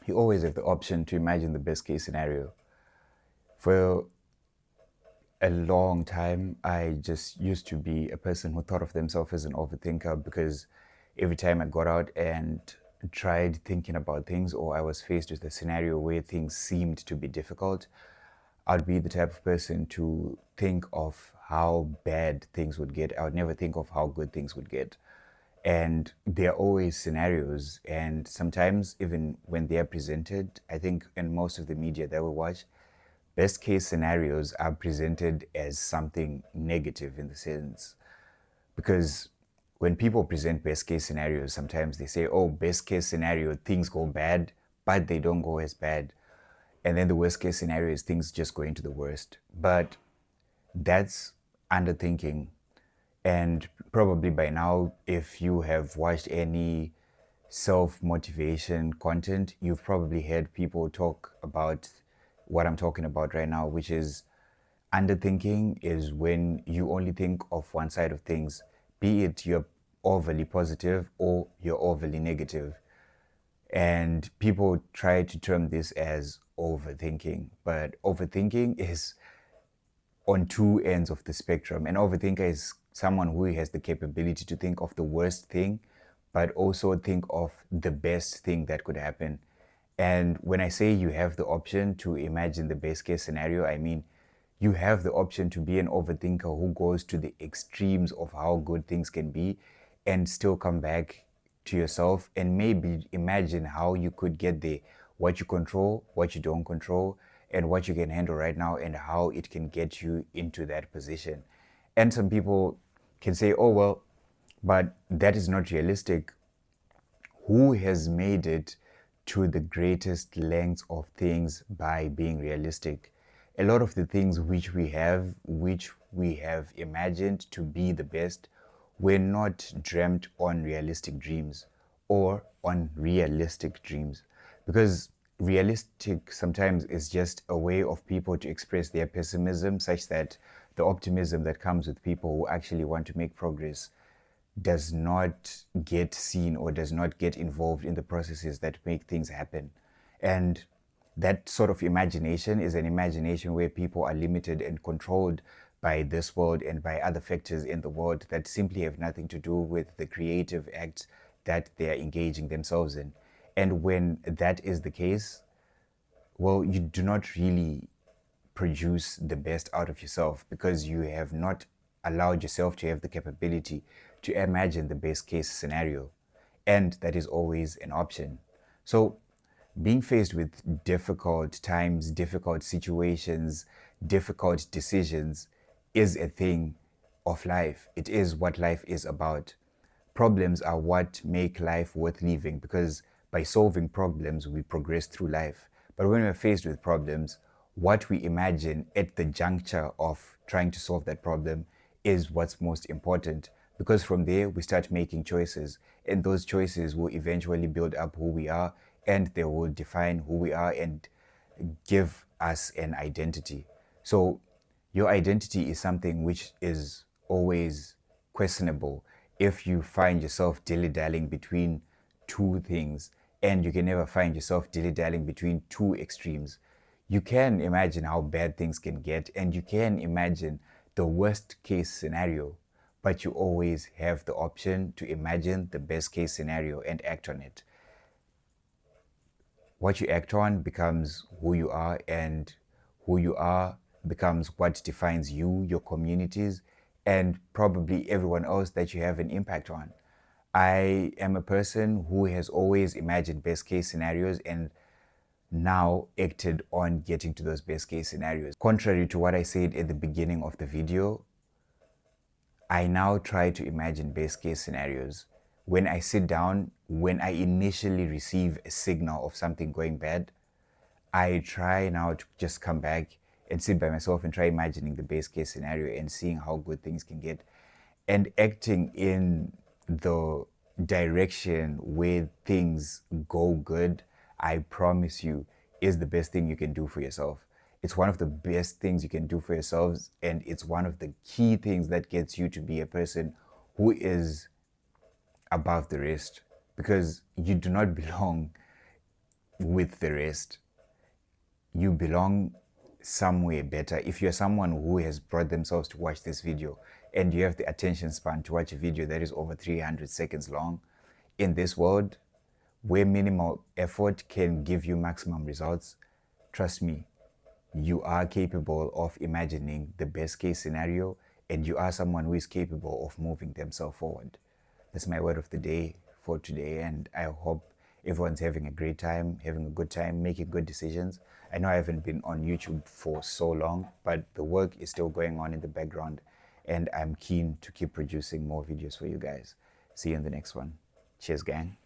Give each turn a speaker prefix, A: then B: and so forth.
A: you always have the option to imagine the best case scenario. For a long time, I just used to be a person who thought of themselves as an overthinker because every time I got out and tried thinking about things, or I was faced with a scenario where things seemed to be difficult, I'd be the type of person to think of how bad things would get. I would never think of how good things would get. And there are always scenarios, and sometimes even when they are presented, I think in most of the media that we watch, best case scenarios are presented as something negative in the sense, because when people present best case scenarios, sometimes they say, oh, best case scenario, things go bad, but they don't go as bad. And then the worst case scenario is things just go into the worst. But that's underthinking. And probably by now, if you have watched any self motivation content, you've probably heard people talk about what I'm talking about right now, which is underthinking is when you only think of one side of things, be it you're overly positive or you're overly negative. And people try to term this as overthinking, but overthinking is on two ends of the spectrum. An overthinker is someone who has the capability to think of the worst thing, but also think of the best thing that could happen. And when I say you have the option to imagine the best case scenario, I mean you have the option to be an overthinker who goes to the extremes of how good things can be and still come back to yourself and maybe imagine how you could get there, what you control, what you don't control, and what you can handle right now, and how it can get you into that position. And some people can say, oh, well, but that is not realistic. Who has made it to the greatest lengths of things by being realistic? A lot of the things which we have imagined to be the best, were not dreamt on realistic dreams or on realistic dreams. Because realistic sometimes is just a way of people to express their pessimism, such that the optimism that comes with people who actually want to make progress does not get seen or does not get involved in the processes that make things happen. And that sort of imagination is an imagination where people are limited and controlled by this world and by other factors in the world that simply have nothing to do with the creative acts that they are engaging themselves in. And when that is the case, well, you do not really produce the best out of yourself because you have not allowed yourself to have the capability to imagine the best case scenario. And that is always an option. So, being faced with difficult times, difficult situations, difficult decisions is a thing of life. It is what life is about. Problems are what make life worth living because by solving problems, we progress through life. But when we're faced with problems, what we imagine at the juncture of trying to solve that problem is what's most important, because from there we start making choices, and those choices will eventually build up who we are, and they will define who we are and give us an identity. So your identity is something which is always questionable if you find yourself dilly-dallying between two things, and you can never find yourself dilly-dallying between two extremes. You can imagine how bad things can get, and you can imagine the worst case scenario, but you always have the option to imagine the best case scenario and act on it. What you act on becomes who you are, and who you are becomes what defines you, your communities, and probably everyone else that you have an impact on. I am a person who has always imagined best case scenarios and now acted on getting to those best case scenarios. Contrary to what I said at the beginning of the video, I now try to imagine best case scenarios. When I sit down, when I initially receive a signal of something going bad, I try now to just come back and sit by myself and try imagining the best case scenario and seeing how good things can get, and acting in the direction where things go good. I promise you, is the best thing you can do for yourself. It's one of the best things you can do for yourselves, and it's one of the key things that gets you to be a person who is above the rest, because you do not belong with the rest. You belong somewhere better. If you're someone who has brought themselves to watch this video and you have the attention span to watch a video that is over 300 seconds long, in this world where minimal effort can give you maximum results, trust me, you are capable of imagining the best case scenario, and you are someone who is capable of moving themselves forward. That's my word of the day for today, and I hope everyone's having a great time, having a good time, making good decisions. I know I haven't been on YouTube for so long, but the work is still going on in the background, and I'm keen to keep producing more videos for you guys. See you in the next one. Cheers, gang.